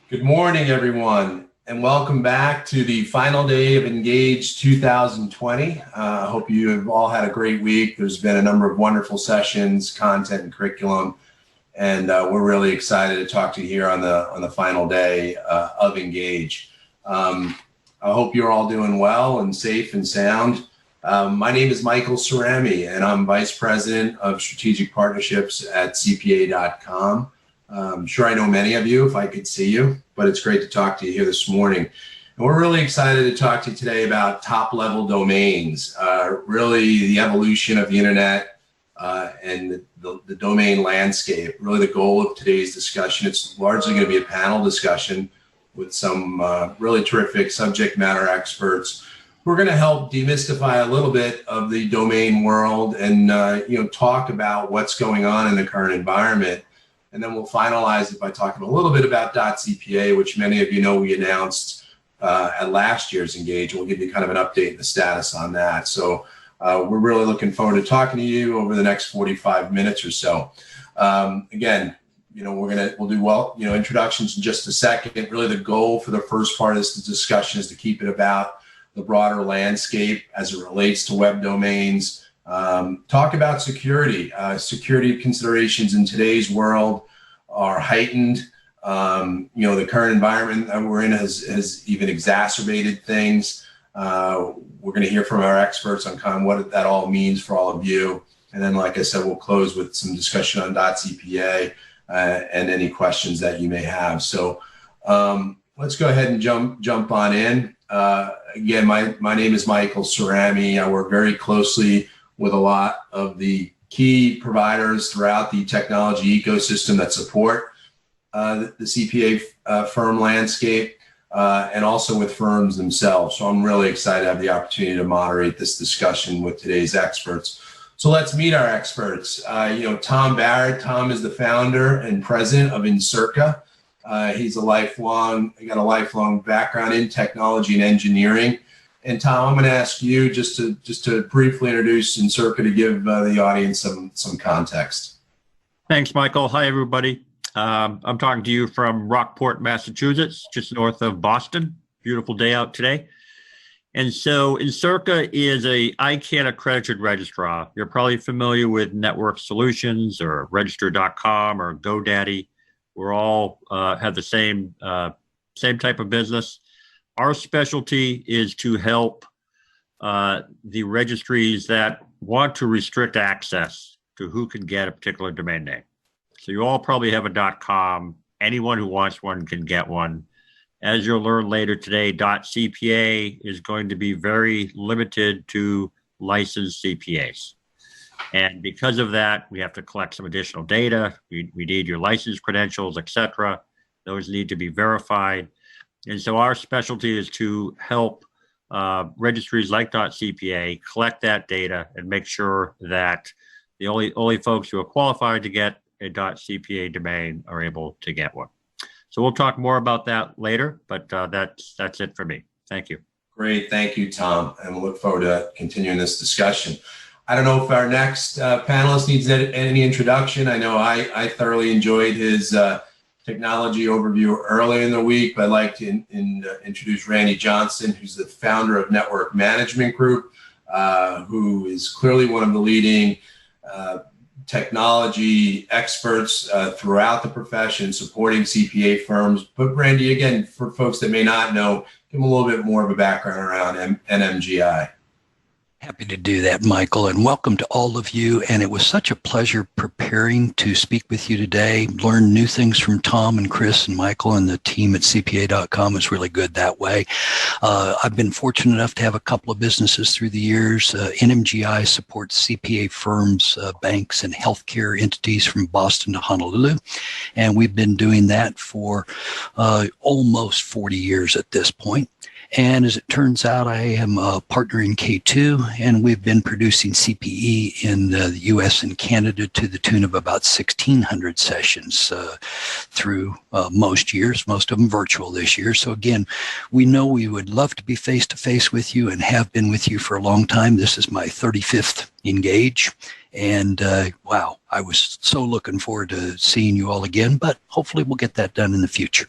Good morning, everyone, and welcome back to the final day of Engage 2020. I hope you have all had a great week. There's been a number of wonderful sessions, content, and curriculum, and we're really excited to talk to you here on the final day of Engage. I hope you're all doing well and safe and sound. My name is Michael Cerami, and I'm Vice President of Strategic Partnerships at CPA.com. I'm sure I know many of you if I could see you, but it's great to talk to you here this morning. And we're really excited to talk to you today about top-level domains, really the evolution of the internet and the domain landscape. Really the goal of today's discussion, it's largely going to be a panel discussion with some really terrific subject matter experts. We're going to help demystify a little bit of the domain world and talk about what's going on in the current environment. And then we'll finalize it by talking a little bit about .cpa, which many of you know we announced at last year's Engage. We'll give you kind of an update in the status on that. So we're really looking forward to talking to you over the next 45 minutes or so. Again, we'll do introductions in just a second. Really the goal for the first part of this discussion is to keep it about the broader landscape as it relates to web domains. Talk about security. Security considerations in today's world are heightened. The current environment that we're in has even exacerbated things. We're going to hear from our experts on kind of what that all means for all of you. And then, like I said, we'll close with some discussion on .cpa and any questions that you may have. So let's go ahead and jump on in. Again, my name is Michael Cerami. I work very closely with a lot of the key providers throughout the technology ecosystem that support the CPA firm landscape and also with firms themselves. So I'm really excited to have the opportunity to moderate this discussion with today's experts. So let's meet our experts. Tom Barrett. Tom is the founder and president of Encirca. He's got a lifelong background in technology and engineering. And Tom, I'm going to ask you just to briefly introduce Encirca to give the audience some context. Thanks, Michael. Hi, everybody. I'm talking to you from Rockport, Massachusetts, just north of Boston. Beautiful day out today. And so Encirca is a ICANN accredited registrar. You're probably familiar with Network Solutions or Register.com or GoDaddy. We're all have the same type of business. Our specialty is to help the registries that want to restrict access to who can get a particular domain name. So you all probably have a .com. Anyone who wants one can get one. As you'll learn later today, .cpa is going to be very limited to licensed CPAs. And because of that, we have to collect some additional data. We need your license credentials, etc. Those need to be verified. And so our specialty is to help registries like .cpa collect that data and make sure that the only folks who are qualified to get a .cpa domain are able to get one. So we'll talk more about that later, but that's it for me. Thank you. Great. Thank you, Tom. And we'll look forward to continuing this discussion. I don't know if our next panelist needs any introduction. I know I thoroughly enjoyed his technology overview earlier in the week, but I'd like to introduce Randy Johnson, who's the founder of Network Management Group, who is clearly one of the leading technology experts throughout the profession supporting CPA firms. But Randy, again, for folks that may not know, give them a little bit more of a background around NMGI. Happy to do that, Michael, and welcome to all of you. And it was such a pleasure preparing to speak with you today, learn new things from Tom and Chris and Michael and the team at CPA.com. It's really good that way. I've been fortunate enough to have a couple of businesses through the years. NMGI supports CPA firms, banks, and healthcare entities from Boston to Honolulu. And we've been doing that for almost 40 years at this point. And as it turns out, I am a partner in K2, and we've been producing CPE in the US and Canada to the tune of about 1,600 sessions through most years, most of them virtual this year. So again, we know we would love to be face-to-face with you and have been with you for a long time. This is my 35th Engage. And wow, I was so looking forward to seeing you all again, but hopefully we'll get that done in the future.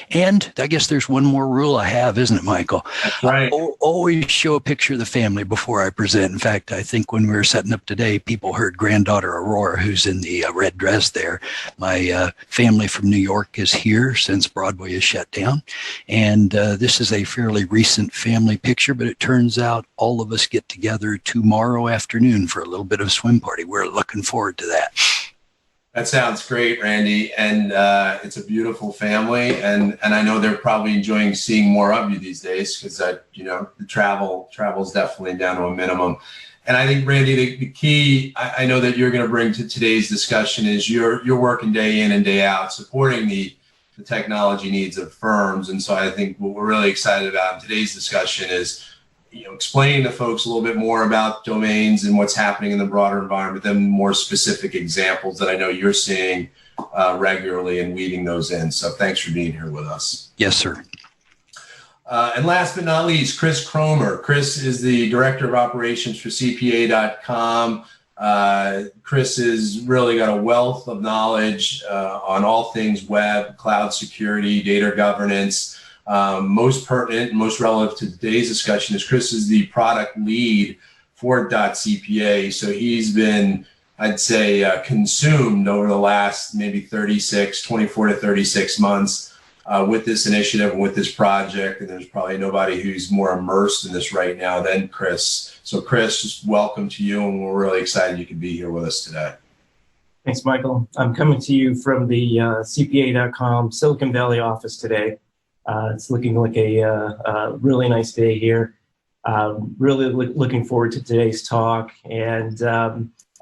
And I guess there's one more rule I have, isn't it, Michael? That's right. Always show a picture of the family before I present. In fact, I think when we were setting up today, people heard granddaughter Aurora, who's in the red dress there. My family from New York is here since Broadway is shut down. And this is a fairly recent family picture, but it turns out all of us get together tomorrow afternoon for a little bit of a swim party. We're looking forward to that. That sounds great, Randy. And it's a beautiful family. And I know they're probably enjoying seeing more of you these days because, the travel is definitely down to a minimum. And I think, Randy, the key I know that you're going to bring to today's discussion is you're working day in and day out supporting the technology needs of firms. And so I think what we're really excited about in today's discussion is explaining to folks a little bit more about domains and what's happening in the broader environment, then more specific examples that I know you're seeing regularly and weaving those in. So thanks for being here with us. Yes, sir. And last but not least, Chris Cromer. Chris is the Director of Operations for CPA.com. Chris has really got a wealth of knowledge on all things web, cloud security, data governance. Most pertinent and most relevant to today's discussion is Chris is the product lead for .cpa. So he's been, I'd say, consumed over the last maybe 24 to 36 months with this initiative and with this project. And there's probably nobody who's more immersed in this right now than Chris. So Chris, just welcome to you, and we're really excited you could be here with us today. Thanks, Michael. I'm coming to you from the CPA.com Silicon Valley office today. It's looking like a really nice day here. Really looking forward to today's talk. And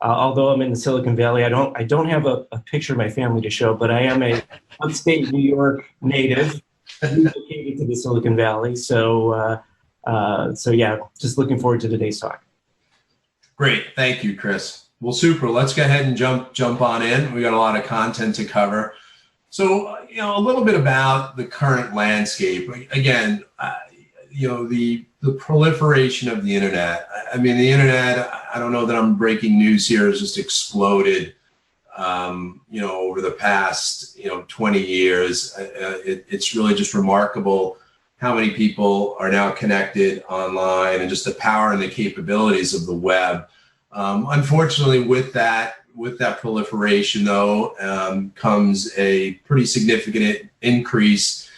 although I'm in the Silicon Valley, I don't have a picture of my family to show, but I am a upstate New York native, relocated to the Silicon Valley. So yeah, just looking forward to today's talk. Great, thank you, Chris. Well, super. Let's go ahead and jump on in. We got a lot of content to cover. So, a little bit about the current landscape. Again, the proliferation of the internet. I mean, the internet, I don't know that I'm breaking news here, has just exploded, over the past, 20 years. It's really just remarkable how many people are now connected online and just the power and the capabilities of the web. Unfortunately, with that proliferation, though, comes a pretty significant increase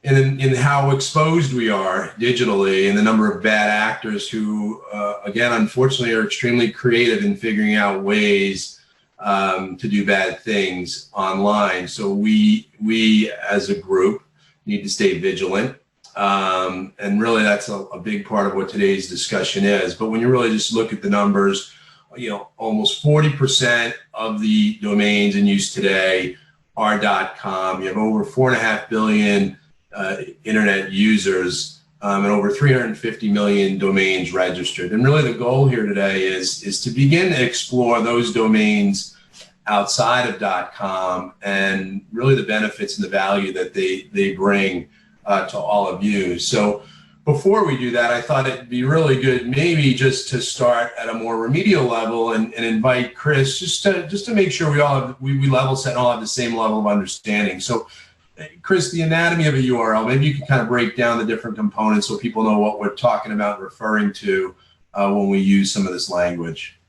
in how exposed we are digitally and the number of bad actors who, again, unfortunately, are extremely creative in figuring out ways to do bad things online. So we as a group need to stay vigilant. And really, that's a big part of what today's discussion is. But when you really just look at the numbers, almost 40% of the domains in use today are .com. You have over 4.5 billion internet users and over 350 million domains registered. And really the goal here today is to begin to explore those domains outside of .com and really the benefits and the value that they bring to all of you. So before we do that, I thought it'd be really good maybe just to start at a more remedial level and invite Chris just to make sure we level set and all have the same level of understanding. So Chris, the anatomy of a URL, maybe you can kind of break down the different components so people know what we're talking about and referring to when we use some of this language.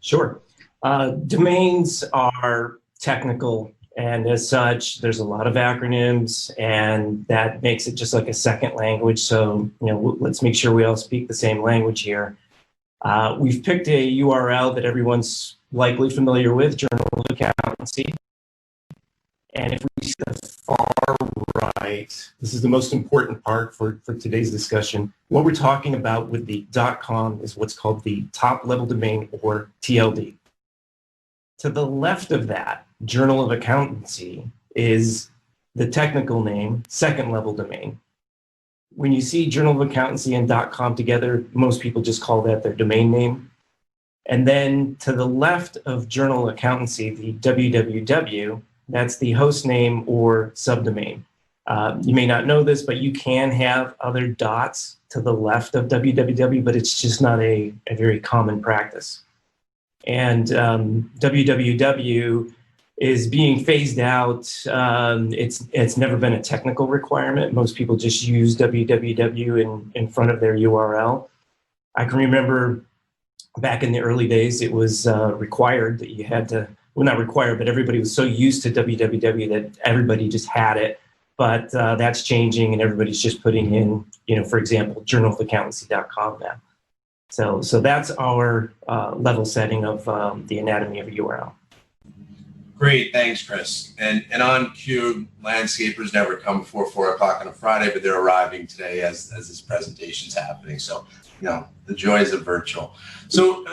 Sure. Domains are technical, and as such, there's a lot of acronyms, and that makes it just like a second language. So, let's make sure we all speak the same language here. We've picked a URL that everyone's likely familiar with, Journal of Accountancy. And if we see the far right, this is the most important part for today's discussion. What we're talking about with the .com is what's called the top level domain, or TLD. To the left of that, Journal of Accountancy is the technical name, second level domain. When you see Journal of Accountancy and .com together, most people just call that their domain name. And then to the left of Journal of Accountancy, the www, that's the host name or subdomain. You may not know this, but you can have other dots to the left of www, but it's just not a very common practice. And www is being phased out. It's never been a technical requirement. Most people just use www in front of their URL. I can remember back in the early days, it was required that you had to, well, not required, but everybody was so used to www that everybody just had it. But that's changing, and everybody's just putting in, for example, journalofaccountancy.com now. So that's our level setting of the anatomy of a URL. Great, thanks, Chris. And on cue, landscapers never come before 4 o'clock on a Friday, but they're arriving today as this presentation's happening. So, the joys of virtual. So,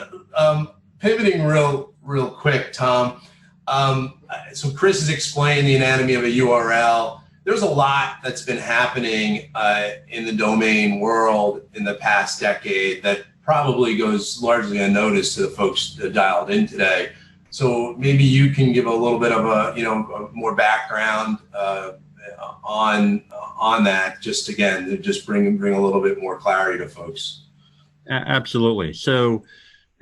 pivoting real quick, Tom. So Chris has explained the anatomy of a URL. There's a lot that's been happening in the domain world in the past decade that probably goes largely unnoticed to the folks that dialed in today. So maybe you can give a little bit of a more background on that. Just again, to just bring a little bit more clarity to folks. Absolutely. So,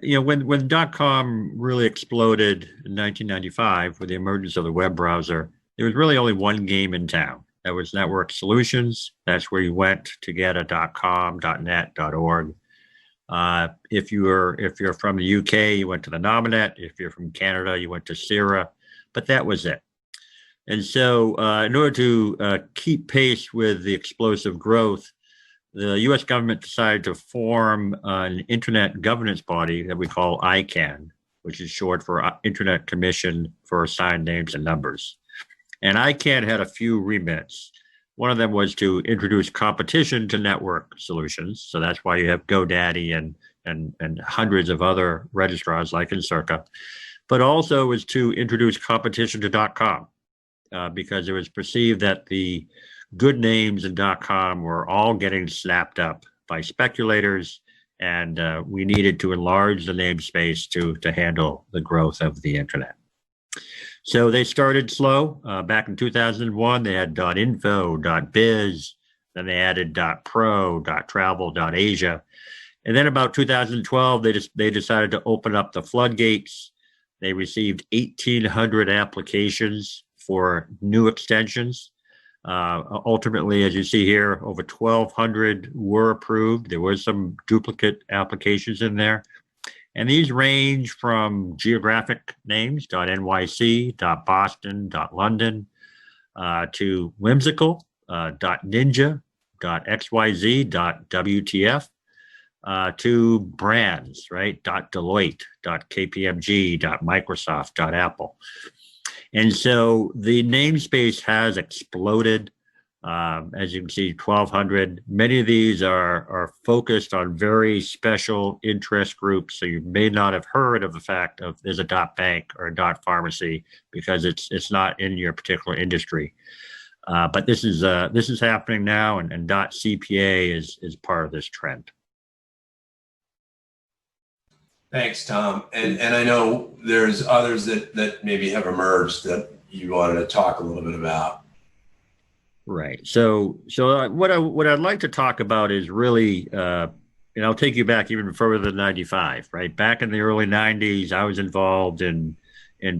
when .com really exploded in 1995 with the emergence of the web browser, there was really only one game in town. That was network solutions. That's where you went to get a .com, .net, .org. If you're from the UK, you went to the Nominet. If you're from Canada, you went to Sierra. But that was it. And so, in order to keep pace with the explosive growth, the U.S. government decided to form an internet governance body that we call ICANN, which is short for Internet Commission for Assigned Names and Numbers. And ICANN had a few remits. One of them was to introduce competition to network solutions. So that's why you have GoDaddy and hundreds of other registrars like Encirca. But also was to introduce competition to .com because it was perceived that the good names in .com were all getting snapped up by speculators, and we needed to enlarge the namespace to handle the growth of the internet. So they started slow. Back in 2001, they had .info, .biz, then they added .pro, .travel, .asia. And then about 2012, they decided to open up the floodgates. They received 1,800 applications for new extensions. Ultimately, as you see here, over 1,200 were approved. There were some duplicate applications in there. And these range from geographic names, .nyc, .boston, .london, to whimsical, .ninja, .xyz, .wtf, to brands, right? .deloitte, .kpmg, .microsoft, .apple. And so the namespace has exploded. As you can see, 1,200. Many of these are focused on very special interest groups. So you may not have heard of the fact of there's a .bank or a .pharmacy because it's not in your particular industry. But this is happening now, and .cpa is part of this trend. Thanks, Tom. And I know there's others that maybe have emerged that you wanted to talk a little bit about. Right. So what I'd like to talk about is really, and I'll take you back even further than 95, right? Back in the early 90s, I was involved in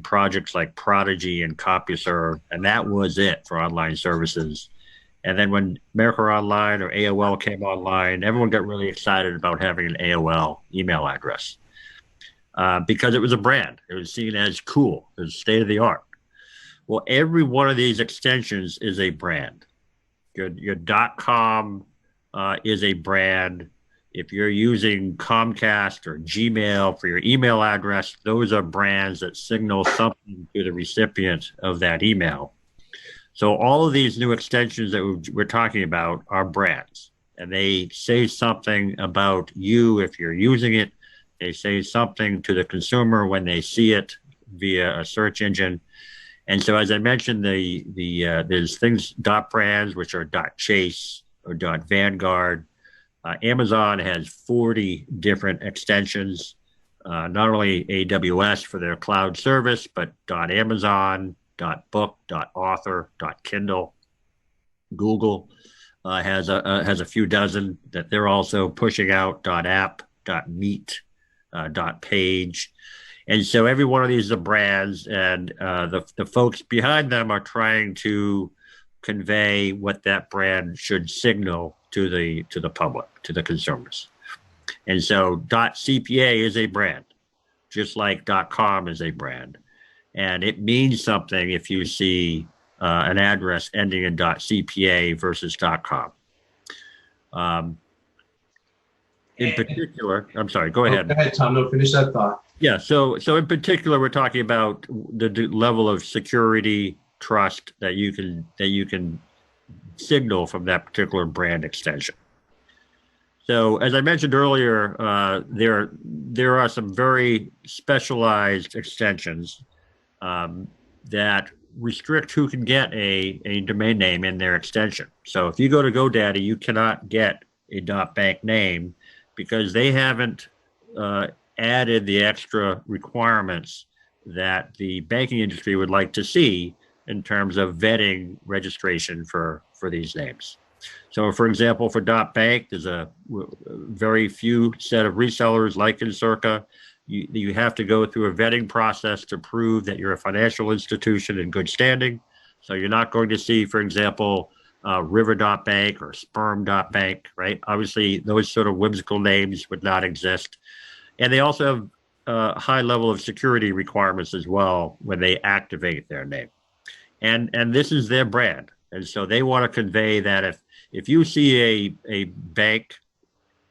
projects like Prodigy and CompuServe, and that was it for online services. And then when America Online or AOL came online, everyone got really excited about having an AOL email address because it was a brand. It was seen as cool. It was state of the art. Well, every one of these extensions is a brand. Your .com is a brand. If you're using Comcast or Gmail for your email address, those are brands that signal something to the recipient of that email. So all of these new extensions that we're talking about are brands, and they say something about you if you're using it. They say something to the consumer when they see it via a search engine. And so, as I mentioned, there's things .brands, which are .chase or .vanguard. Amazon has 40 different extensions, not only AWS for their cloud service, but .amazon, .book, .author, .kindle. Google has a few dozen that they're also pushing out, .app, .meet, .page. And so every one of these are brands, and the folks behind them are trying to convey what that brand should signal to the public, to the consumers. And so .cpa is a brand, just like .com is a brand. And it means something if you see an address ending in .cpa versus .com. In particular, I'm sorry, go ahead. Go ahead, Tom. No, finish that thought. Yeah, so in particular, we're talking about the level of security, trust that you can signal from that particular brand extension. So, as I mentioned earlier, there are some very specialized extensions that restrict who can get a domain name in their extension. So, if you go to GoDaddy, you cannot get a .bank name because they haven't added the extra requirements that the banking industry would like to see in terms of vetting registration for these names. So, for example, for .bank, there's a very few set of resellers like Encirca. You have to go through a vetting process to prove that you're a financial institution in good standing. So you're not going to see, for example, River.bank or Sperm.bank, right? Obviously, those sort of whimsical names would not exist. And they also have a high level of security requirements as well when they activate their name. And this is their brand. And so they want to convey that if you see a bank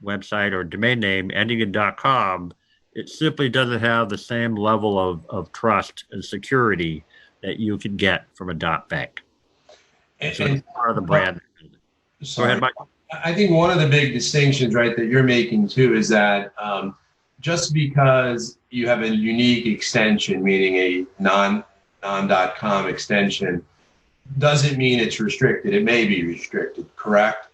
website or domain name ending in .com, it simply doesn't have the same level of trust and security that you can get from a .bank. So it's part of the brand. Sorry. Go ahead, Mike. I think one of the big distinctions, right, that you're making too is that just because you have a unique extension, meaning a non.com extension, doesn't mean it's restricted. It may be restricted, correct?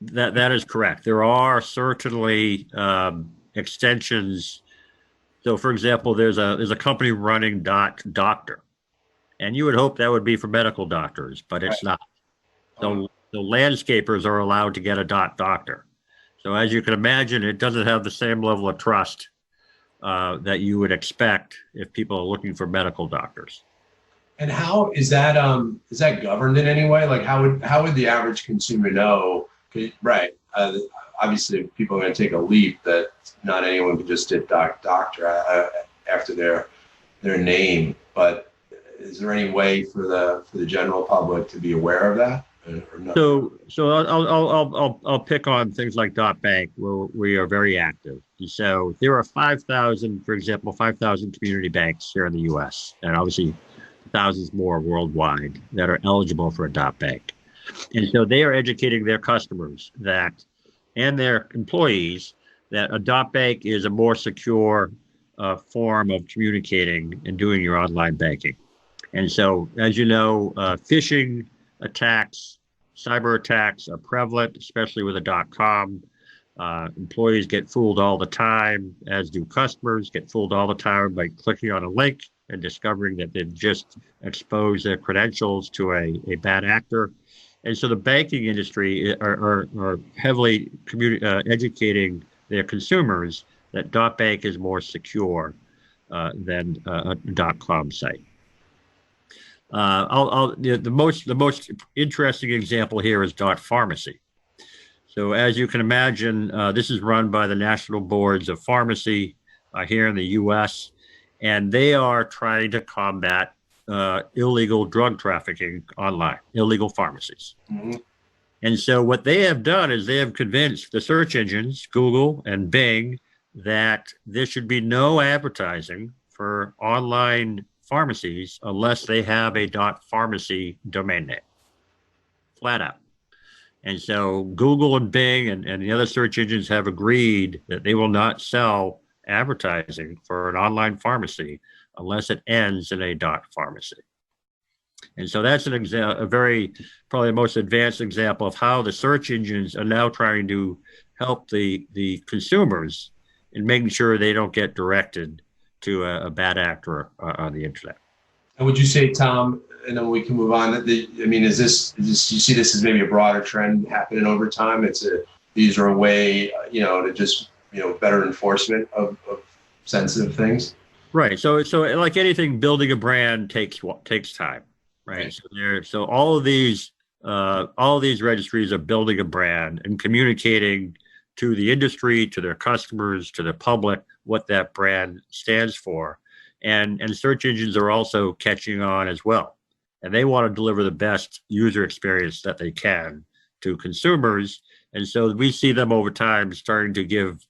That is correct. There are certainly extensions. So, for example, there's a company running .doctor, and you would hope that would be for medical doctors, but it's not. So the landscapers are allowed to get a .doctor. So as you can imagine, it doesn't have the same level of trust that you would expect if people are looking for medical doctors. And how is that governed in any way? Like how would the average consumer know? Right. Obviously, people are going to take a leap that not anyone could just hit doctor after their name. But is there any way for the general public to be aware of that? Or no? So I'll pick on things like .bank, where we are very active. So there are 5,000, for example, 5,000 community banks here in the U.S. and obviously thousands more worldwide that are eligible for a .bank. And so they are educating their customers and their employees that a .bank is a more secure form of communicating and doing your online banking. And so, as you know, phishing attacks, cyber attacks are prevalent, especially with a .com. Employees get fooled all the time, as do customers get fooled all the time by clicking on a link and discovering that they've just exposed their credentials to a bad actor. And so the banking industry are heavily educating their consumers that .bank is more secure than a .com site. The most interesting example here is .pharmacy. So as you can imagine, this is run by the National Boards of Pharmacy here in the U.S., and they are trying to combat illegal drug trafficking online, illegal pharmacies. Mm-hmm. And so what they have done is they have convinced the search engines, Google and Bing, that there should be no advertising for online pharmacies unless they have a .pharmacy domain name, flat out. And so Google and Bing and the other search engines have agreed that they will not sell advertising for an online pharmacy unless it ends in a .pharmacy. And so that's a very, probably the most advanced example of how the search engines are now trying to help the consumers in making sure they don't get directed to a bad actor on the internet. And would you say, Tom, and then we can move on, is this you see this as maybe a broader trend happening over time? These are a way, to just, better enforcement of sensitive things. Right. So like anything, building a brand takes time, right? So all of these registries are building a brand and communicating to the industry, to their customers, to the public, what that brand stands for. And search engines are also catching on as well. And they want to deliver the best user experience that they can to consumers. And so we see them over time starting to give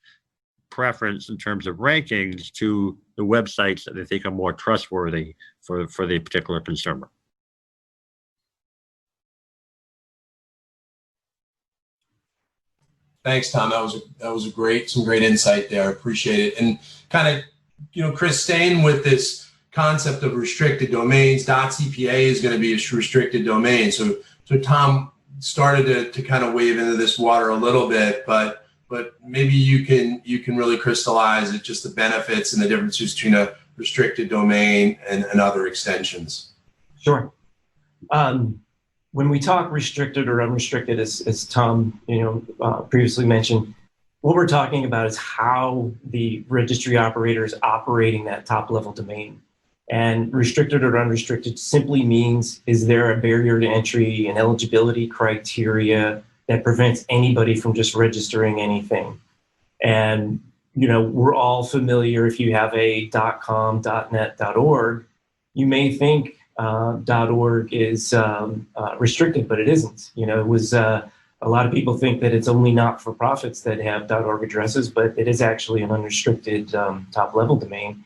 preference in terms of rankings to the websites that they think are more trustworthy for the particular consumer. Thanks, Tom. That was some great insight there. I appreciate it. And kind of, Chris, staying with this concept of restricted domains, .cpa is going to be a restricted domain. So Tom started to kind of wave into this water a little bit, but maybe you can really crystallize it, just the benefits and the differences between a restricted domain and other extensions. Sure. When we talk restricted or unrestricted, as Tom previously mentioned, what we're talking about is how the registry operator is operating that top level domain. And restricted or unrestricted simply means, is there a barrier to entry, an eligibility criteria that prevents anybody from just registering anything? And we're all familiar, if you have a .com, .net, .org, you may think .org is restricted, but it isn't. It was a lot of people think that it's only not-for-profits that have .org addresses, but it is actually an unrestricted top-level domain.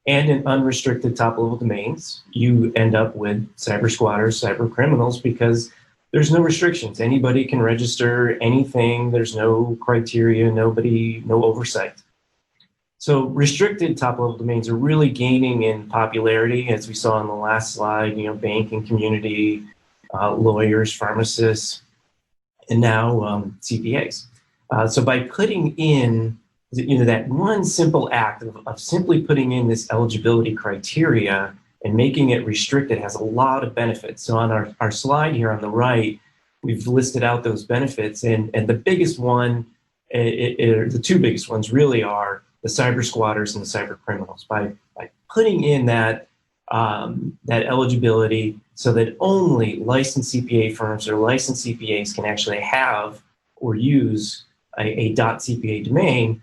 And in unrestricted top-level domains, you end up with cyber squatters, cyber criminals, because there's no restrictions. Anybody can register anything. There's no criteria, no oversight. So restricted top-level domains are really gaining in popularity, as we saw on the last slide, banking community, lawyers, pharmacists, and now CPAs. So by putting in that one simple act of simply putting in this eligibility criteria and making it restricted has a lot of benefits. So on our slide here on the right, we've listed out those benefits, and the biggest one, the two biggest ones really are the cyber squatters and the cyber criminals. By putting in that eligibility so that only licensed CPA firms or licensed CPAs can actually have or use a .cpa domain,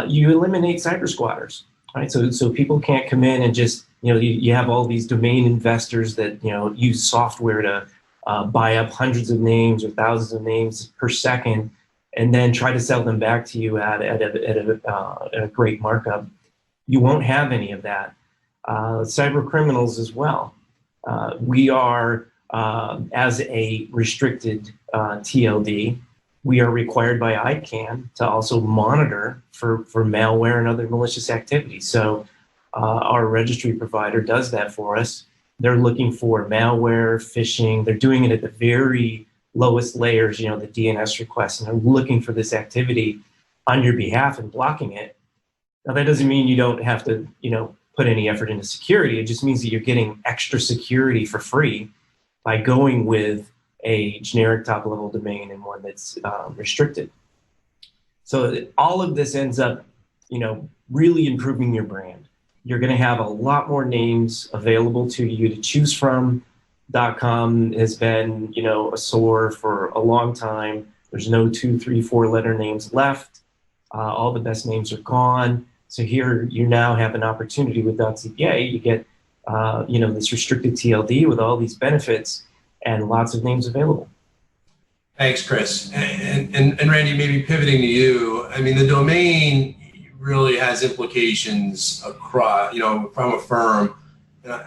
you eliminate cyber squatters, right? So people can't come in and just, you have all these domain investors that, use software to buy up hundreds of names or thousands of names per second, and then try to sell them back to you at a great markup. You won't have any of that. Cyber criminals as well. We are, as a restricted TLD, we are required by ICANN to also monitor for malware and other malicious activity. So our registry provider does that for us. They're looking for malware, phishing. They're doing it at the very lowest layers, the DNS requests, and they're looking for this activity on your behalf and blocking it. Now, that doesn't mean you don't have to, put any effort into security. It just means that you're getting extra security for free by going with a generic top-level domain and one that's restricted. So all of this ends up, really improving your brand. You're going to have a lot more names available to you to choose from. .com has been, a sore for a long time. There's no 2, 3, 4-letter names left. All the best names are gone. So here you now have an opportunity with .cpa. You get, this restricted TLD with all these benefits and lots of names available. Thanks, Chris. And Randy, maybe pivoting to you. I mean, the domain really has implications across, from a firm,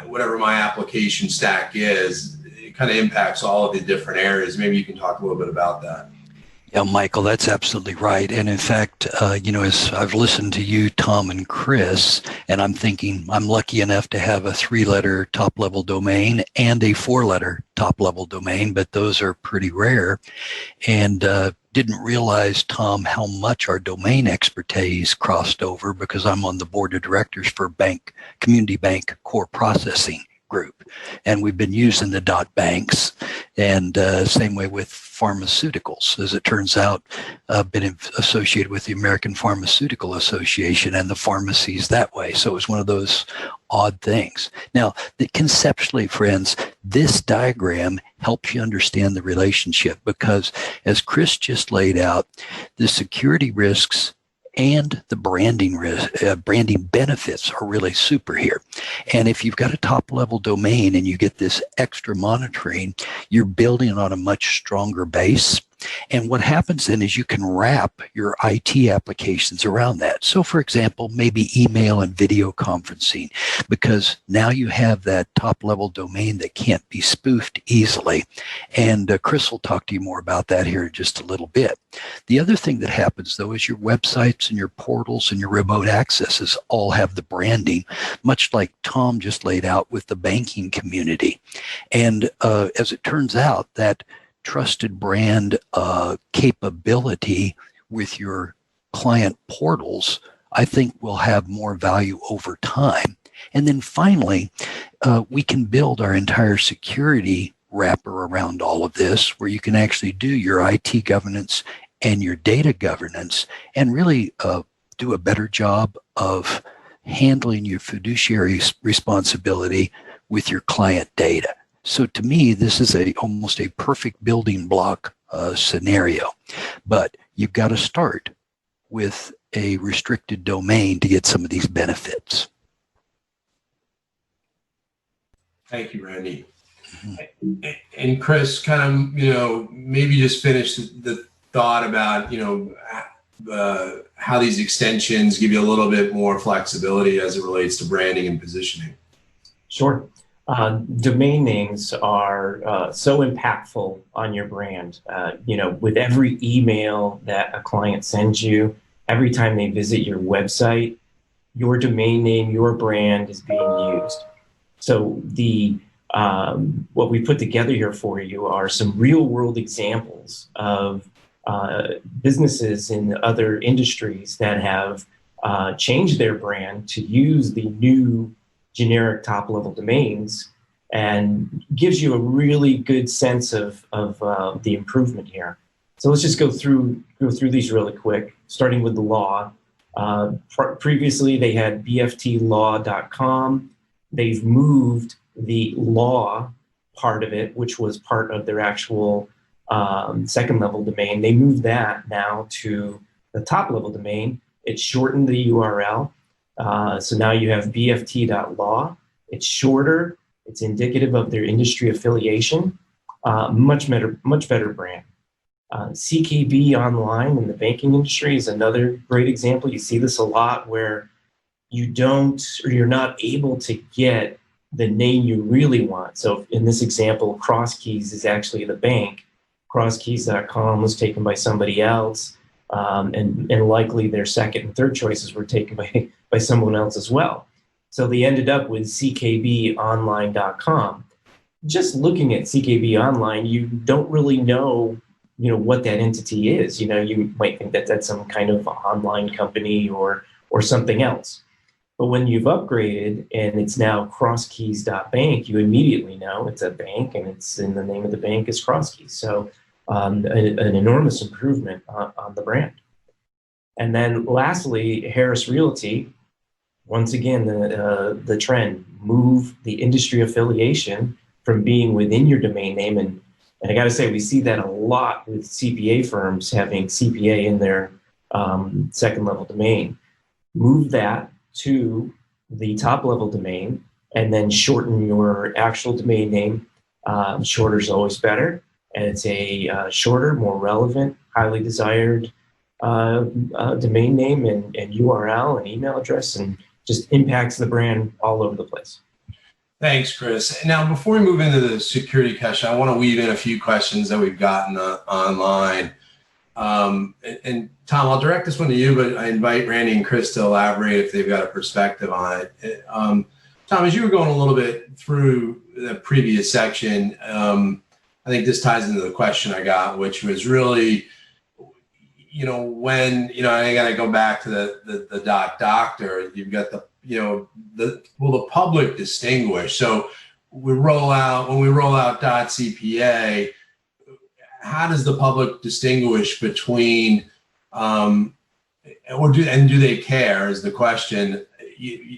whatever my application stack is, it kind of impacts all of the different areas. Maybe you can talk a little bit about that. Yeah, Michael, that's absolutely right. And in fact, as I've listened to you, Tom, and Chris, and I'm thinking I'm lucky enough to have a 3-letter top-level domain and a 4-letter top-level domain, but those are pretty rare. And didn't realize, Tom, how much our domain expertise crossed over, because I'm on the board of directors for community bank core processing group. And we've been using the .banks, and same way with pharmaceuticals. As it turns out, been associated with the American Pharmaceutical Association and the pharmacies that way. So it was one of those odd things. Now, conceptually, friends, this diagram helps you understand the relationship, because as Chris just laid out, the security risks and the branding benefits are really super here. And if you've got a top level domain and you get this extra monitoring, you're building on a much stronger base. And what happens then is you can wrap your IT applications around that. So for example, maybe email and video conferencing, because now you have that top level domain that can't be spoofed easily. And Chris will talk to you more about that here in just a little bit. The other thing that happens though is your websites and your portals and your remote accesses all have the branding, much like Tom just laid out with the banking community. And as it turns out, that trusted brand capability with your client portals, I think will have more value over time. And then finally, we can build our entire security wrapper around all of this, where you can actually do your IT governance and your data governance and really do a better job of handling your fiduciary responsibility with your client data. So to me, this is almost a perfect building block scenario. But you've got to start with a restricted domain to get some of these benefits. Thank you, Randy. And Chris, kind of, maybe just finish the thought about, how these extensions give you a little bit more flexibility as it relates to branding and positioning. Sure. Domain names are so impactful on your brand. With every email that a client sends you, every time they visit your website, your domain name, your brand is being used. So what we put together here for you are some real world examples of businesses in other industries that have changed their brand to use the new generic top level domains, and gives you a really good sense of the improvement here. So let's just go through these really quick, starting with the law. Previously they had bftlaw.com. They've moved the law part of it, which was part of their actual second level domain. They moved that now to the top level domain. It shortened the URL. So now you have bft.law. It's shorter. It's indicative of their industry affiliation. Much better brand. CKB Online in the banking industry is another great example. You see this a lot where you're not able to get the name you really want. So in this example, CrossKeys is actually the bank. CrossKeys.com was taken by somebody else. And likely their second and third choices were taken by someone else as well. So they ended up with ckbonline.com. Just looking at CKB Online, you don't really know, what that entity is. You might think that that's some kind of online company or something else. But when you've upgraded and it's now crosskeys.bank, you immediately know it's a bank and it's in the name of the bank is CrossKeys. So an enormous improvement on the brand. And then lastly, Harris Realty, once again, the trend, move the industry affiliation from being within your domain name. And I got to say, we see that a lot with CPA firms having CPA in their second level domain. Move that to the top level domain and then shorten your actual domain name. Shorter is always better. And it's a shorter, more relevant, highly desired domain name and URL and email address, and just impacts the brand all over the place. Thanks, Chris. Now, before we move into the security question, I want to weave in a few questions that we've gotten online. And Tom, I'll direct this one to you, but I invite Randy and Chris to elaborate if they've got a perspective on it. Tom, as you were going a little bit through the previous section, I think this ties into the question I got, which was really, when, I got to go back to the doctor, you've got will the public distinguish? So when we roll out .cpa, how does the public distinguish between do they care is the question.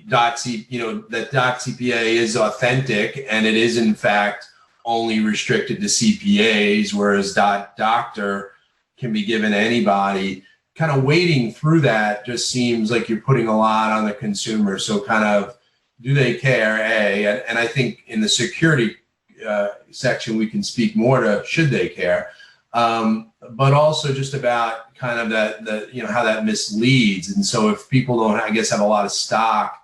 That .cpa is authentic and it is in fact only restricted to CPAs, whereas .doctor can be given to anybody. Kind of wading through that just seems like you're putting a lot on the consumer. So kind of, do they care? And I think in the security section, we can speak more to should they care, but also just about kind of how that misleads. And so if people don't, I guess, have a lot of stock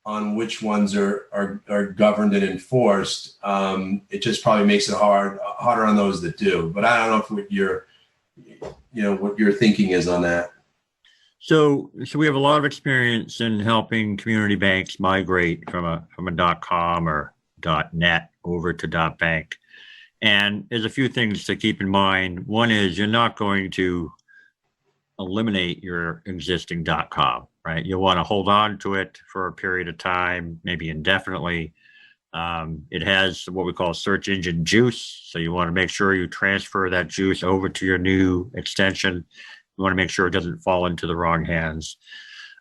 on which ones are governed and enforced, it just probably makes it harder on those that do. But I don't know if what your thinking is on that. So we have a lot of experience in helping community banks migrate from a .com or .net over to .bank. And there's a few things to keep in mind. One is you're not going to eliminate your existing .com, right? You'll want to hold on to it for a period of time, maybe indefinitely. It has what we call search engine juice. So you want to make sure you transfer that juice over to your new extension. You want to make sure it doesn't fall into the wrong hands.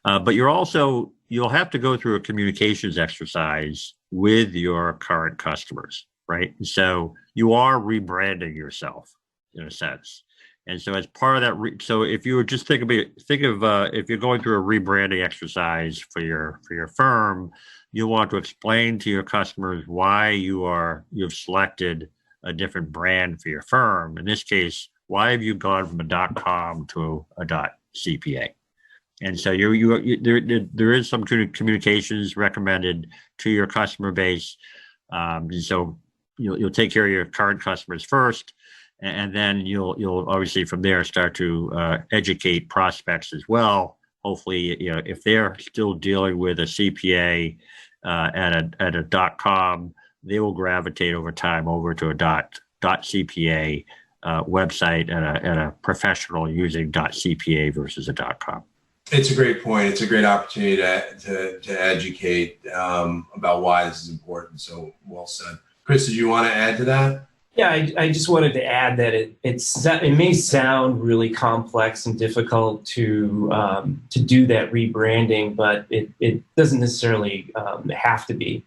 But you'll have to go through a communications exercise with your current customers, right? And so you are rebranding yourself in a sense. And so as part of that, so if you were just think of if you're going through a rebranding exercise for your firm, you want to explain to your customers why you've selected a different brand for your firm. In this case, why have you gone from a .com to a .cpa? And so there is some communications recommended to your customer base. And so you'll take care of your current customers first, and then you'll obviously from there start to educate prospects as well. Hopefully, if they're still dealing with a CPA at a .com, they will gravitate over time over to a .cpa website and a professional using .cpa versus a .com. It's a great point. It's a great opportunity to educate about why this is important. So well said. Chris, did you want to add to that? Yeah, I just wanted to add that it may sound really complex and difficult to do that rebranding, but it doesn't necessarily have to be.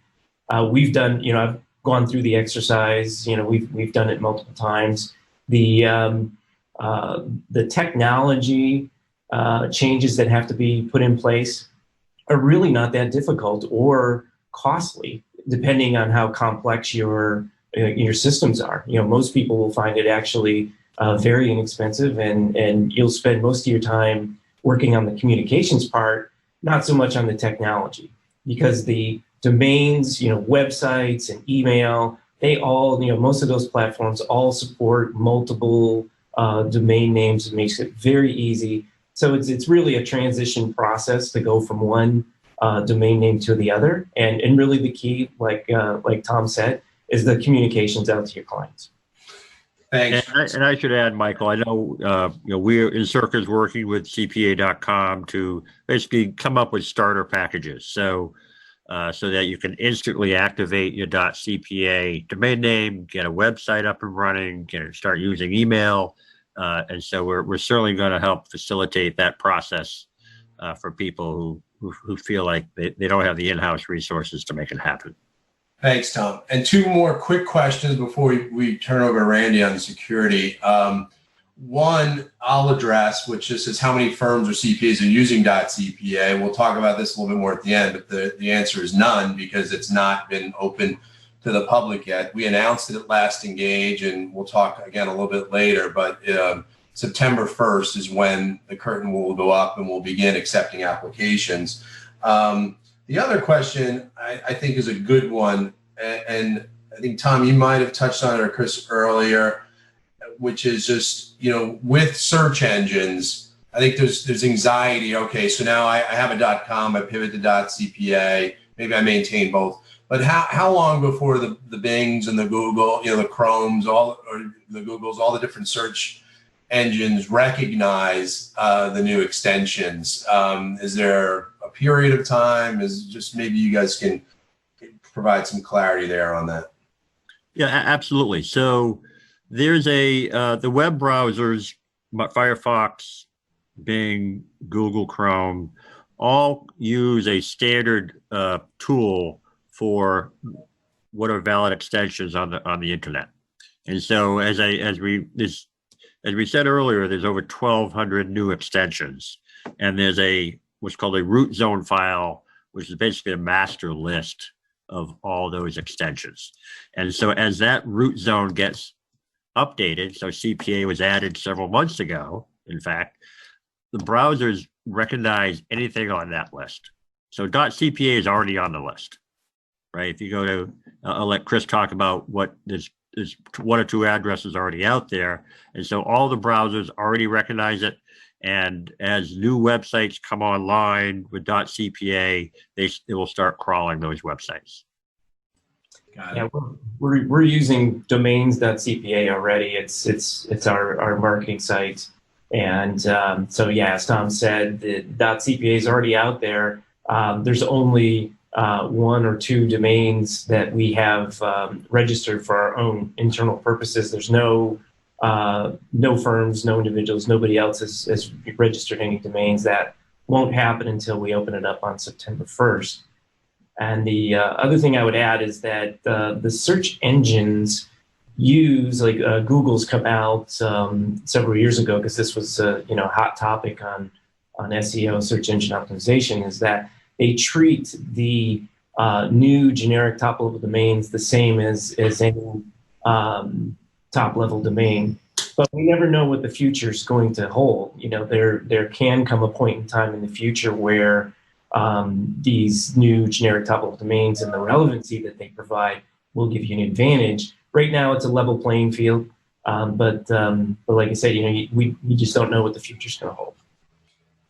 We've done, I've gone through the exercise. We've done it multiple times. The technology changes that have to be put in place are really not that difficult or costly, depending on how complex your systems are. Most people will find it actually very inexpensive, and you'll spend most of your time working on the communications part, not so much on the technology, because the domains, websites and email, they all, most of those platforms all support multiple domain names. It makes it very easy. So it's really a transition process to go from one domain name to the other. And really the key, like Tom said, is the communications out to your clients. Thanks. And I should add, Michael, I know, we're in Circa's working with CPA.com to basically come up with starter packages. So that you can instantly activate your .cpa domain name, get a website up and running, start using email. And so we're certainly going to help facilitate that process for people who feel like they don't have the in-house resources to make it happen. Thanks, Tom. And two more quick questions before we turn over to Randy on security. One I'll address, which just is how many firms or CPAs are using .cpa. We'll talk about this a little bit more at the end, but the answer is none, because it's not been open to the public yet. We announced it at last Engage, and we'll talk again a little bit later, but September 1st is when the curtain will go up and we'll begin accepting applications. The other question I think is a good one, and I think, Tom, you might have touched on it, or Chris, earlier, which is just, with search engines, I think there's anxiety. Okay, so now I have a .com, I pivot to .cpa, maybe I maintain both. But how long before the Bings and the Google, the Chromes, or the Googles, all the different search engines recognize the new extensions? Is there a period of time? Is just maybe you guys can provide some clarity there on that. Yeah, absolutely. So there's the web browsers, Firefox, Bing, Google Chrome, all use a standard tool for what are valid extensions on the internet. And so as we said earlier, there's over 1,200 new extensions, and there's what's called a root zone file, which is basically a master list of all those extensions. And so as that root zone gets updated, so CPA was added several months ago, in fact, the browsers recognize anything on that list. So .cpa is already on the list, right? If you go to, I'll let Chris talk about what there's one or two addresses already out there. And so all the browsers already recognize it. And as new websites come online with .cpa, it will start crawling those websites. Yeah, we're using domains.cpa already. It's our marketing site. And so, yeah, as Tom said, the .cpa is already out there. There's only one or two domains that we have registered for our own internal purposes. There's no firms, no individuals, nobody else has registered any domains. That won't happen until we open it up on September 1st. And the other thing I would add is that the search engines use, like Google's come out several years ago, because this was a hot topic on SEO, search engine optimization, is that they treat the new generic top-level domains the same as any top-level domain. But we never know what the future is going to hold. There can come a point in time in the future where these new generic top-level domains and the relevancy that they provide will give you an advantage. Right now, it's a level playing field, but like I said, we just don't know what the future's going to hold.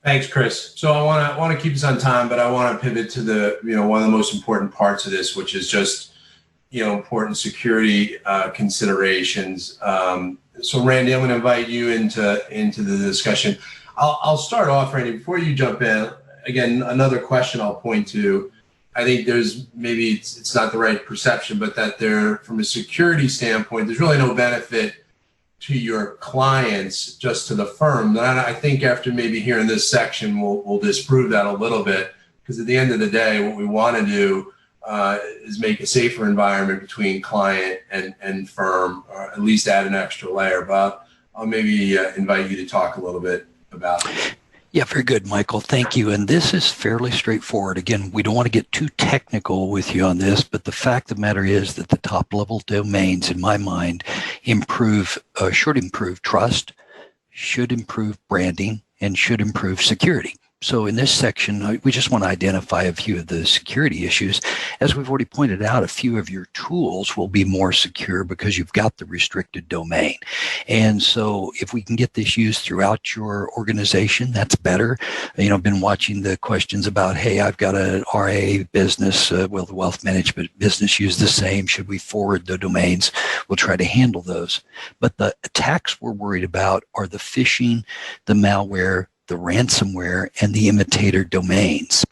Thanks, Chris. So I want to keep this on time, but I want to pivot to the one of the most important parts of this, which is just important security considerations. So Randy, I'm going to invite you into the discussion. I'll start off, Randy, before you jump in. Again, another question I'll point to. I think there's maybe it's not the right perception, but that from a security standpoint, there's really no benefit to your clients, just to the firm. And I think after maybe hearing this section, we'll disprove that a little bit, because at the end of the day, what we want to do is make a safer environment between client and firm, or at least add an extra layer. But I'll maybe invite you to talk a little bit about it. Yeah, very good, Michael. Thank you. And this is fairly straightforward. Again, we don't want to get too technical with you on this, but the fact of the matter is that the top-level domains, in my mind, should improve trust, should improve branding, and should improve security. So in this section, we just want to identify a few of the security issues. As we've already pointed out, a few of your tools will be more secure because you've got the restricted domain. And so if we can get this used throughout your organization, that's better. I've been watching the questions about, hey, I've got an RA business. Will the wealth management business use the same? Should we forward the domains? We'll try to handle those. But the attacks we're worried about are the phishing, the malware, the ransomware, and the imitator domains.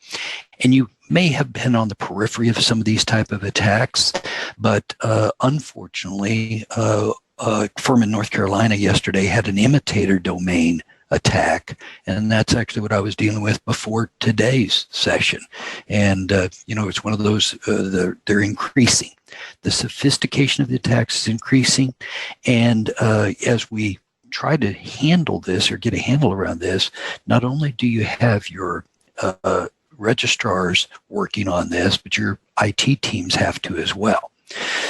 And you may have been on the periphery of some of these type of attacks, but unfortunately, a firm in North Carolina yesterday had an imitator domain attack, and that's actually what I was dealing with before today's session. And it's one of those, they're increasing. The sophistication of the attacks is increasing, and as we try to handle this or get a handle around this, not only do you have your registrars working on this, but your IT teams have to as well.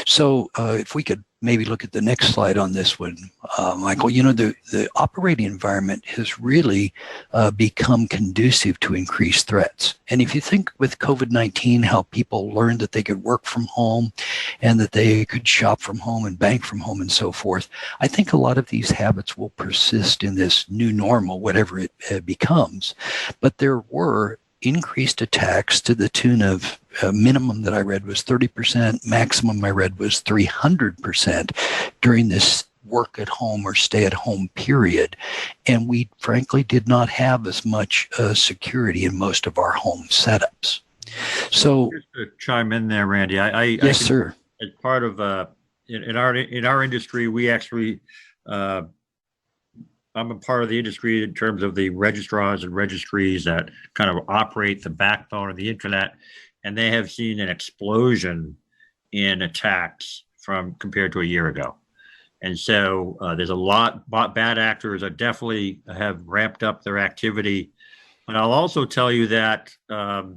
So if we could maybe look at the next slide on this one, Michael, the operating environment has really become conducive to increased threats. And if you think with COVID-19, how people learned that they could work from home and that they could shop from home and bank from home and so forth, I think a lot of these habits will persist in this new normal, whatever it becomes. But there were increased attacks to the tune of minimum that I read was 30%, maximum I read was 300% during this work at home or stay at home period. And we frankly did not have as much security in most of our home setups. So, Just to chime in there, Randy, yes, sir. as part of in our industry, we actually I'm a part of the industry in terms of the registrars and registries that kind of operate the backbone of the internet, and they have seen an explosion in attacks from compared to a year ago. And so there's a lot bad actors that definitely have ramped up their activity. But I'll also tell you that our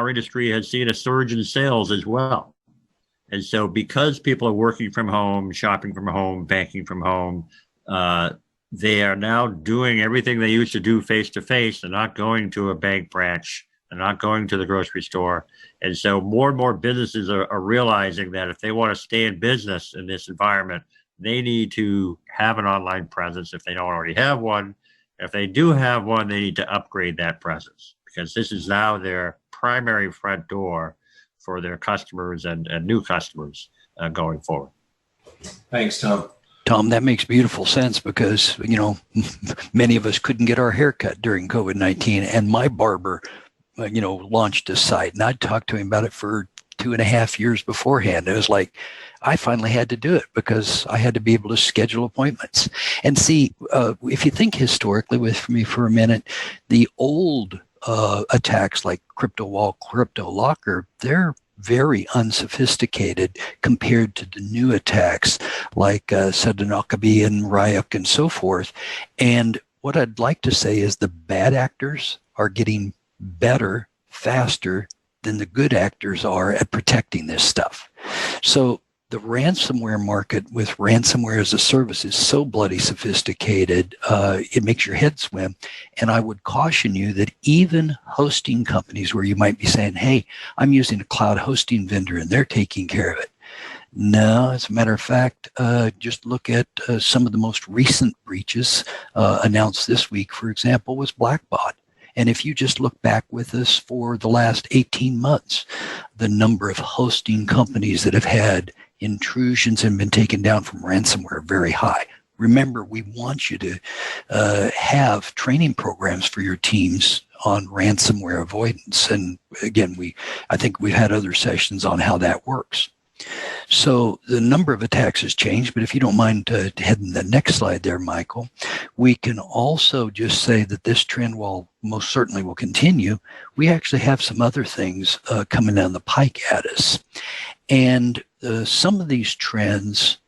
industry has seen a surge in sales as well. And so because people are working from home, shopping from home, banking from home, they are now doing everything they used to do face to face. They're not going to a bank branch. They're not going to the grocery store. And so more and more businesses are realizing that if they want to stay in business in this environment, they need to have an online presence if they don't already have one. If they do have one, they need to upgrade that presence because this is now their primary front door for their customers and new customers going forward. Thanks, Tom. Tom, that makes beautiful sense because, many of us couldn't get our hair cut during COVID-19, and my barber, launched a site, and I'd talked to him about it for 2.5 years beforehand. It was like, I finally had to do it because I had to be able to schedule appointments. And see, if you think historically with me for a minute, the old attacks like Crypto Wall, Crypto Locker, they're very unsophisticated compared to the new attacks like Sadunakabi and Ryuk and so forth. And what I'd like to say is the bad actors are getting better, faster than the good actors are at protecting this stuff. So the ransomware market with ransomware as a service is so bloody sophisticated, it makes your head swim. And I would caution you that even hosting companies where you might be saying, hey, I'm using a cloud hosting vendor and they're taking care of it. No, as a matter of fact, just look at some of the most recent breaches announced this week, for example, was Blackbot. And if you just look back with us for the last 18 months, the number of hosting companies that have had intrusions and been taken down from ransomware are very high. Remember, we want you to have training programs for your teams on ransomware avoidance. And again, I think we've had other sessions on how that works. So the number of attacks has changed, but if you don't mind heading the next slide there, Michael, we can also just say that this trend, while most certainly will continue, we actually have some other things coming down the pike at us. And some of these trends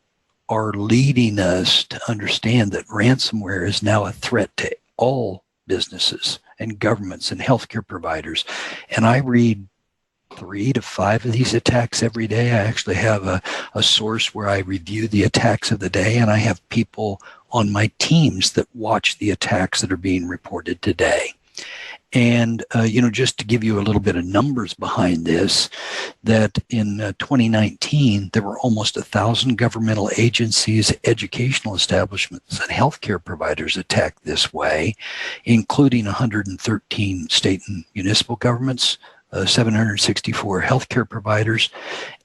are leading us to understand that ransomware is now a threat to all businesses and governments and healthcare providers. And I read 3 to 5 of these attacks every day. I actually have a source where I review the attacks of the day, and I have people on my teams that watch the attacks that are being reported today. And, just to give you a little bit of numbers behind this, that in 2019, there were almost 1,000 governmental agencies, educational establishments, and healthcare providers attacked this way, including 113 state and municipal governments, 764 healthcare providers,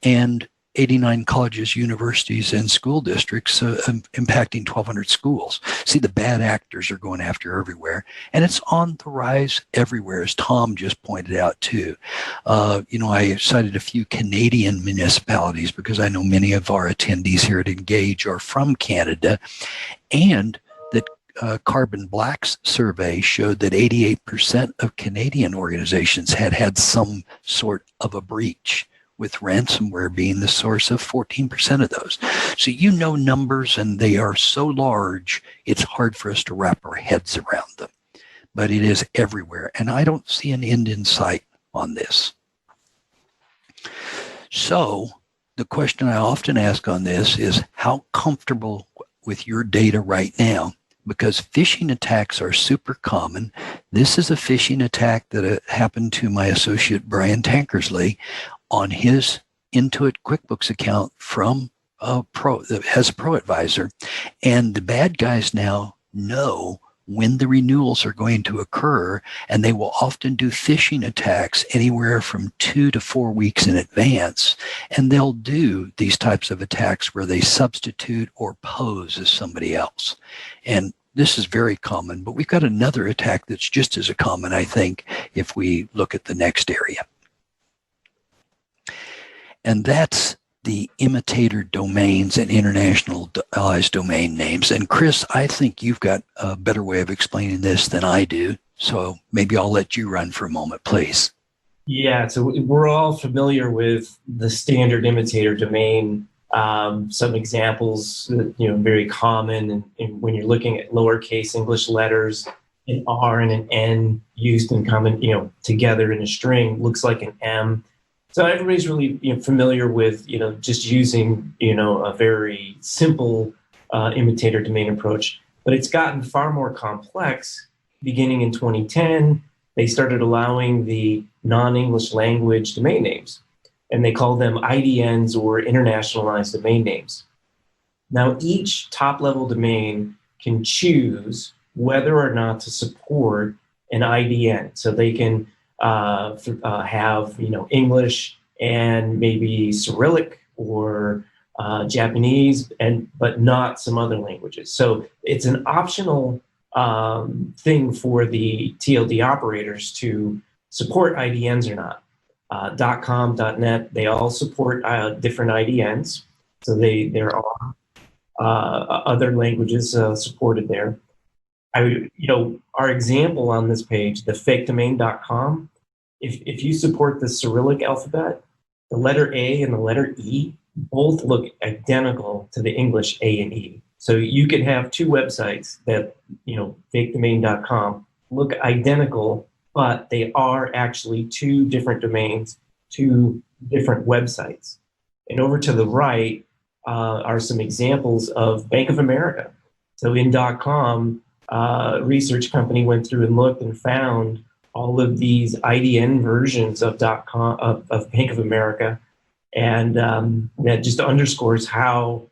and 89 colleges, universities, and school districts impacting 1,200 schools. See, the bad actors are going after everywhere, and it's on the rise everywhere, as Tom just pointed out, too. I cited a few Canadian municipalities because I know many of our attendees here at Engage are from Canada, and that Carbon Black's survey showed that 88% of Canadian organizations had some sort of a breach, with ransomware being the source of 14% of those. So numbers, and they are so large, it's hard for us to wrap our heads around them. But it is everywhere, and I don't see an end in sight on this. So the question I often ask on this is, how comfortable with your data right now? Because phishing attacks are super common. This is a phishing attack that happened to my associate, Brian Tankersley, on his Intuit QuickBooks account from as a pro advisor. And the bad guys now know when the renewals are going to occur, and they will often do phishing attacks anywhere from 2 to 4 weeks in advance. And they'll do these types of attacks where they substitute or pose as somebody else. And this is very common, but we've got another attack that's just as common, I think, if we look at the next area. And that's the imitator domains and internationalized domain names. And Chris, I think you've got a better way of explaining this than I do. So maybe I'll let you run for a moment, please. Yeah, so we're all familiar with the standard imitator domain. Some examples, very common, and when you're looking at lowercase English letters, an R and an N used in common, together in a string looks like an M. So everybody's really familiar with just using a very simple imitator domain approach, but it's gotten far more complex. Beginning in 2010, they started allowing the non-English language domain names, and they call them IDNs, or internationalized domain names. Now, each top-level domain can choose whether or not to support an IDN. So they can have English and maybe Cyrillic or Japanese, but not some other languages. So it's an optional thing for the TLD operators to support IDNs or not. .com, .net, they all support different IDNs. So there are other languages supported there. Our example on this page, the fakedomain.com, if you support the Cyrillic alphabet, the letter A and the letter E both look identical to the English A and E. So you could have two websites that, fakedomain.com, look identical, but they are actually two different domains, two different websites. And over to the right are some examples of Bank of America. So in .com, research company went through and looked and found all of these IDN versions of .com of Bank of America, and that just underscores how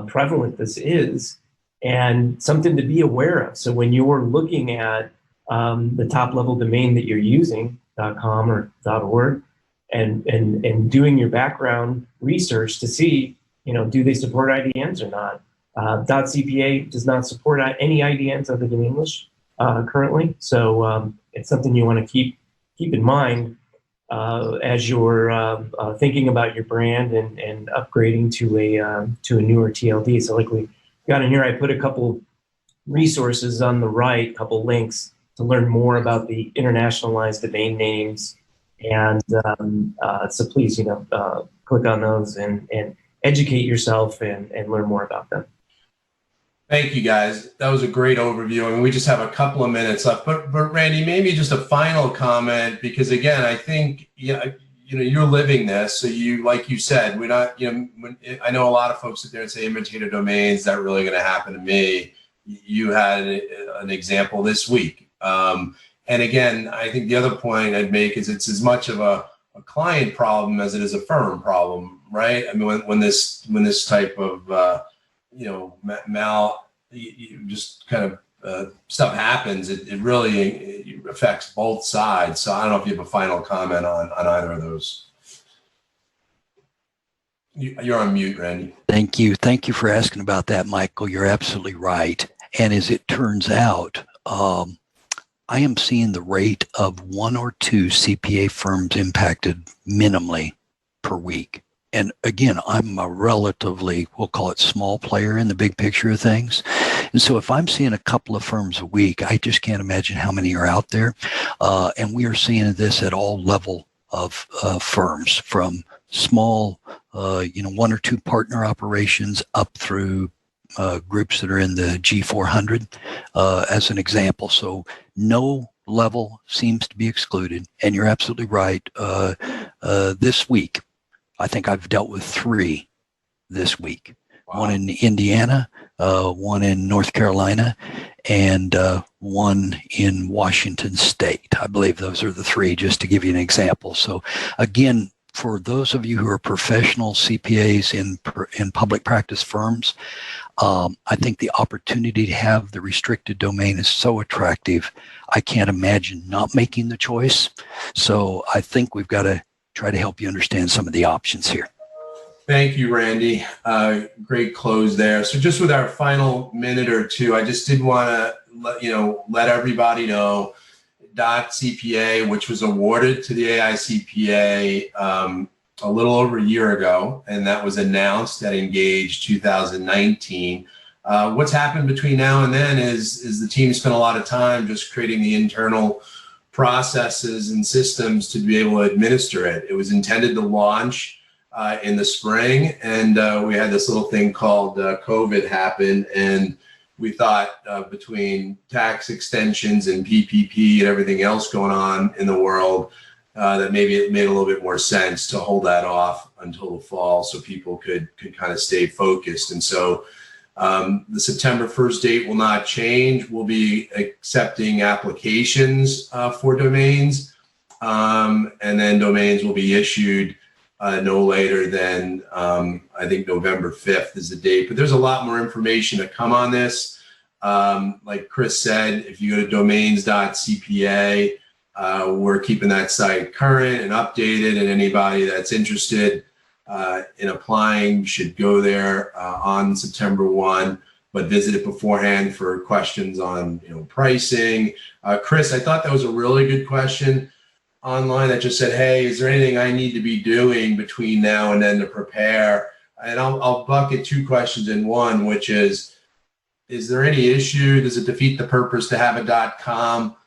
prevalent this is, and something to be aware of. So when you're looking at the top level domain that you're using, .com or .org, and doing your background research to see, do they support IDNs or not? .cpa does not support any IDNs other than English currently. So it's something you want to keep in mind as you're thinking about your brand and upgrading to a newer TLD. So like we got in here, I put a couple resources on the right, a couple links to learn more about the internationalized domain names. And so please, click on those and educate yourself and learn more about them. Thank you, guys. That was a great overview. I mean, we just have a couple of minutes left, but Randy, maybe just a final comment, because again, I think, you're living this. So like you said, we're not, I know a lot of folks sit there and say imitator domains, that really going to happen to me. You had an example this week. And again, I think the other point I'd make is it's as much of a client problem as it is a firm problem, right? I mean, when this type of, just kind of stuff happens, it really affects both sides. So I don't know if you have a final comment on either of those. You're on mute, Randy. Thank you. Thank you for asking about that, Michael. You're absolutely right. And as it turns out, I am seeing the rate of 1 or 2 CPA firms impacted minimally per week. And again, I'm a relatively, we'll call it small player in the big picture of things. And so if I'm seeing a couple of firms a week, I just can't imagine how many are out there. And we are seeing this at all level of firms, from small, 1 or 2 partner operations up through groups that are in the G400 as an example. So no level seems to be excluded. And you're absolutely right. This week, I think I've dealt with 3 this week. Wow. 1 in Indiana, 1 in North Carolina, and 1 in Washington State. I believe those are the 3, just to give you an example. So again, for those of you who are professional CPAs in public practice firms, I think the opportunity to have the restricted domain is so attractive. I can't imagine not making the choice. So I think we've got to try to help you understand some of the options here. Thank you, Randy. Great close there. So just with our final minute or two, I just did want to let everybody know .cpa, which was awarded to the AICPA a little over a year ago, and that was announced at Engage 2019. What's happened between now and then is the team spent a lot of time just creating the internal processes and systems to be able to administer it. It was intended to launch in the spring, and we had this little thing called COVID happen, and we thought between tax extensions and PPP and everything else going on in the world that maybe it made a little bit more sense to hold that off until the fall so people could kind of stay focused. And so the September 1st date will not change. We'll be accepting applications for domains, and then domains will be issued no later than I think November 5th is the date. But there's a lot more information to come on this. Like Chris said, if you go to domains.cpa, we're keeping that site current and updated, and anybody that's interested in applying should go there on September 1, but visit it beforehand for questions on pricing. Chris, I thought that was a really good question online that just said, hey, is there anything I need to be doing between now and then to prepare? And I'll bucket two questions in one, which is there any issue? Does it defeat the purpose to have a .com?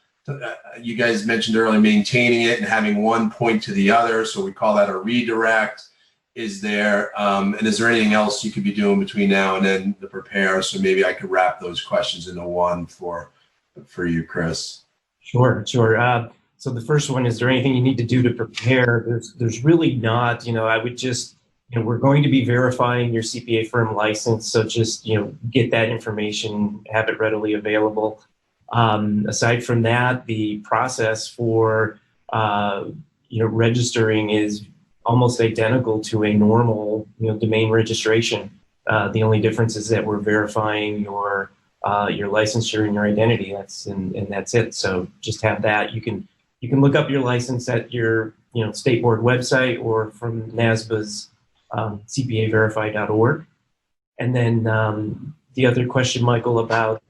You guys mentioned earlier maintaining it and having one point to the other, so we call that a redirect. Is there, and is there anything else you could be doing between now and then to prepare? So maybe I could wrap those questions into one for you, Chris. Sure. So the first one, is there anything you need to do to prepare? There's really not. I would just, we're going to be verifying your CPA firm license. So just, get that information, have it readily available. Aside from that, the process for, registering is almost identical to a normal, domain registration. The only difference is that we're verifying your licensure and your identity. And that's it. So just have that. You can look up your license at your state board website or from NASBA's cpaverify.org. And then the other question, Michael, about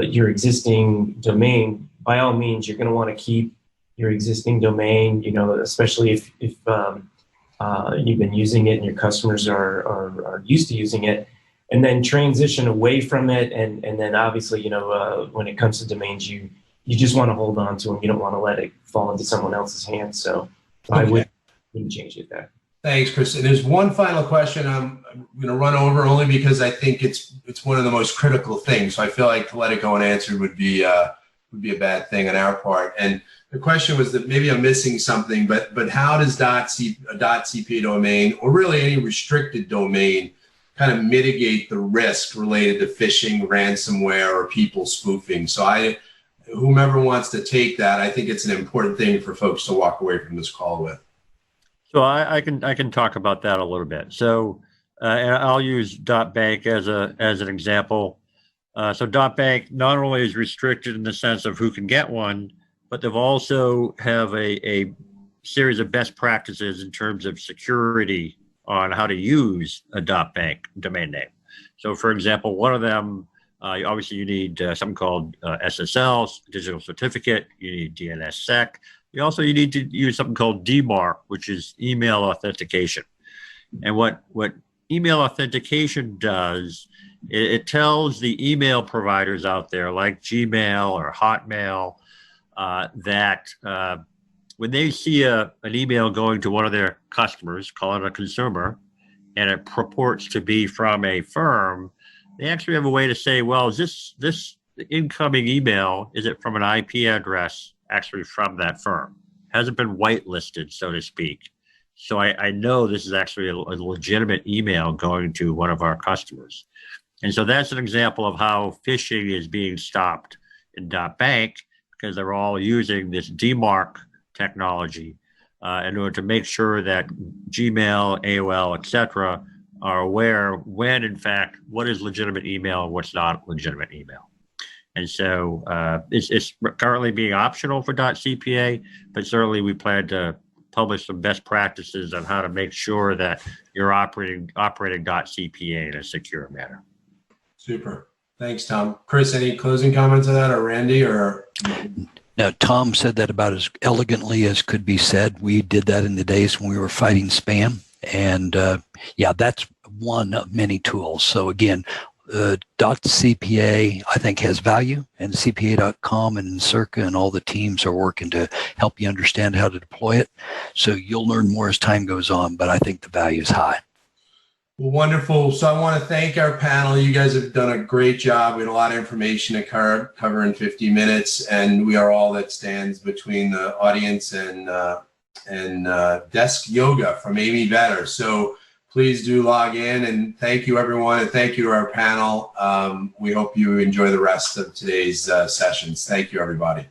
your existing domain, by all means, you're going to want to keep your existing domain, especially if you've been using it and your customers are used to using it, and then transition away from it. And then obviously, when it comes to domains, you just want to hold on to them. You don't want to let it fall into someone else's hands. So I wouldn't change it there. Thanks, Chris. And there's one final question I'm going to run over only because I think it's one of the most critical things. So I feel like to let it go unanswered would be a bad thing on our part. And the question was that maybe I'm missing something, but how does .cpa domain, or really any restricted domain, kind of mitigate the risk related to phishing, ransomware, or people spoofing? So whomever wants to take that, I think it's an important thing for folks to walk away from this call with. So I can talk about that a little bit. So and I'll use .bank as an example. So .bank not only is restricted in the sense of who can get one, but they've also have a series of best practices in terms of security on how to use a .bank domain name. So for example, one of them, obviously you need something called SSL, digital certificate, you need DNSSEC. You need to use something called DMARC, which is email authentication. And what email authentication does, it tells the email providers out there like Gmail or Hotmail that when they see an email going to one of their customers, call it a consumer, and it purports to be from a firm, they actually have a way to say, well, is this incoming email, is it from an IP address actually from that firm? Hasn't been whitelisted, so to speak. So I know this is actually a legitimate email going to one of our customers. And so that's an example of how phishing is being stopped in .bank, because they're all using this DMARC technology in order to make sure that Gmail, AOL, etc. are aware when, in fact, what is legitimate email and what's not legitimate email. And so it's currently being optional for .cpa, but certainly we plan to publish some best practices on how to make sure that you're operating .cpa in a secure manner. Super. Thanks, Tom. Chris, any closing comments on that, or Randy, or? Now, Tom said that about as elegantly as could be said. We did that in the days when we were fighting spam. And yeah, that's one of many tools. So again, .cpa I think has value, and CPA.com and Encirca and all the teams are working to help you understand how to deploy it. So you'll learn more as time goes on, but I think the value is high. Well, wonderful. So I want to thank our panel. You guys have done a great job. We had a lot of information to cover in 50 minutes, and we are all that stands between the audience and desk yoga from Amy Vetter. So please do log in, and thank you, everyone, and thank you to our panel. We hope you enjoy the rest of today's sessions. Thank you, everybody.